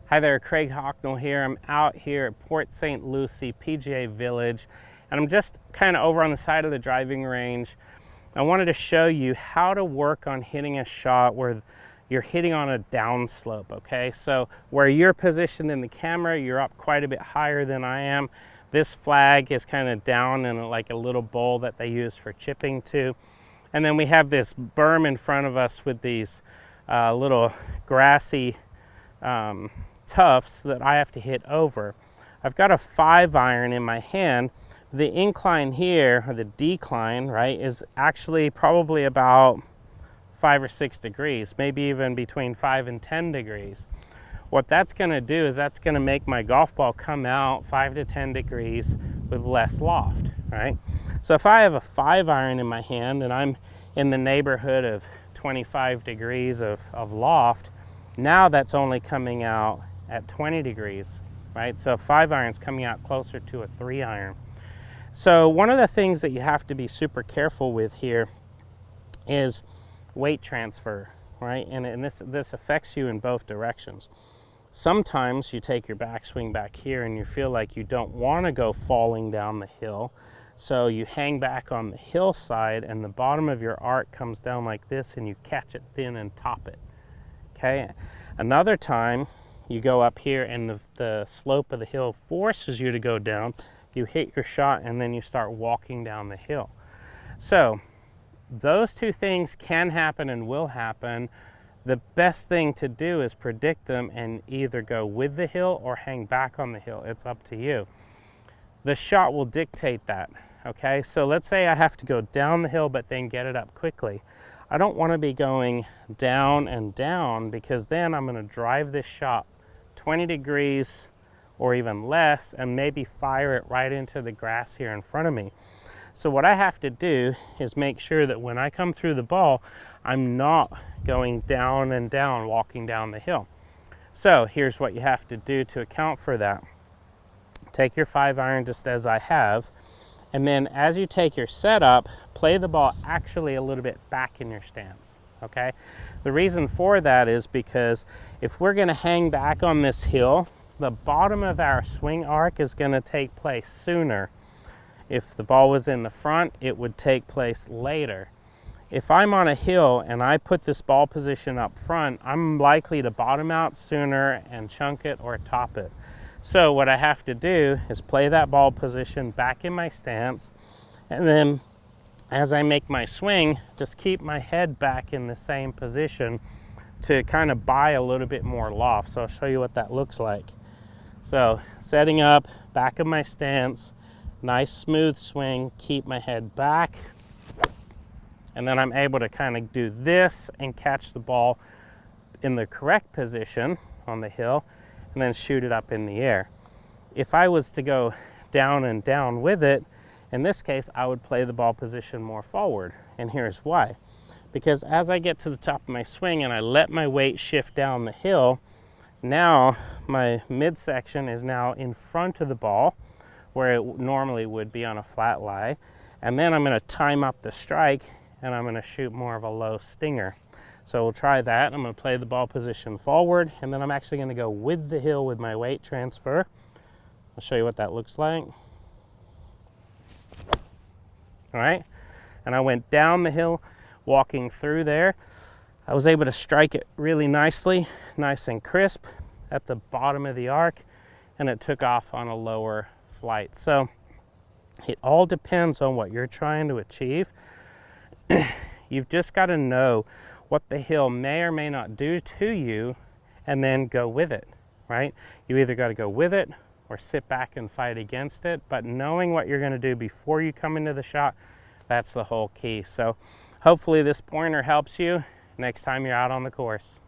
Hi there, Craig Hocknull here. I'm out here at Port St. Lucie, PGA Village, and I'm just kind of over on the side of the driving range. I wanted to show you how to work on hitting a shot where you're hitting on a downslope, okay? So where you're positioned in the camera, you're up quite a bit higher than I am. This flag is kind of down in like a little bowl that they use for chipping to. And then we have this berm in front of us with these little grassy tufts that I have to hit over. I've got a 5-iron in my hand. The incline here, or the decline, right, is actually probably about 5 or 6 degrees, maybe even between 5 and 10 degrees. What that's going to do is that's going to make my golf ball come out 5 to 10 degrees with less loft, right? So if I have a 5-iron in my hand and I'm in the neighborhood of 25 degrees of loft, now that's only coming out at 20 degrees, right? So a 5-iron's coming out closer to a 3-iron. So one of the things that you have to be super careful with here is weight transfer, right? And this affects you in both directions. Sometimes you take your backswing back here and you feel like you don't want to go falling down the hill, so you hang back on the hillside and the bottom of your arc comes down like this and you catch it thin and top it, okay? Another time you go up here and the slope of the hill forces you to go down, you hit your shot and then you start walking down the hill. So those two things can happen and will happen. The best thing to do is predict them and either go with the hill or hang back on the hill. It's up to you. The shot will dictate that, okay? So let's say I have to go down the hill but then get it up quickly. I don't want to be going down and down, because then I'm going to drive this shot 20 degrees or even less and maybe fire it right into the grass here in front of me. So what I have to do is make sure that when I come through the ball, I'm not going down and down, walking down the hill. So here's what you have to do to account for that. Take your 5-iron just as I have, and then as you take your setup, play the ball actually a little bit back in your stance, okay? The reason for that is because if we're gonna hang back on this hill, the bottom of our swing arc is gonna take place sooner. If the ball was in the front, it would take place later. If I'm on a hill and I put this ball position up front, I'm likely to bottom out sooner and chunk it or top it. So what I have to do is play that ball position back in my stance, and then as I make my swing, just keep my head back in the same position to kind of buy a little bit more loft. So I'll show you what that looks like. So setting up, back of my stance, nice smooth swing, keep my head back, and then I'm able to kind of do this and catch the ball in the correct position on the hill and then shoot it up in the air. If I was to go down and down with it, in this case, I would play the ball position more forward. And here's why. Because as I get to the top of my swing and I let my weight shift down the hill, now my midsection is now in front of the ball where it normally would be on a flat lie. And then I'm gonna time up the strike and I'm gonna shoot more of a low stinger. So we'll try that. I'm gonna play the ball position forward, and then I'm actually gonna go with the hill with my weight transfer. I'll show you what that looks like. All right, and I went down the hill, walking through there. I was able to strike it really nicely, nice and crisp at the bottom of the arc, and it took off on a lower flight. So it all depends on what you're trying to achieve. You've just got to know what the hill may or may not do to you and then go with it, right? You either got to go with it or sit back and fight against it, but knowing what you're going to do before you come into the shot, that's the whole key. So hopefully this pointer helps you next time you're out on the course.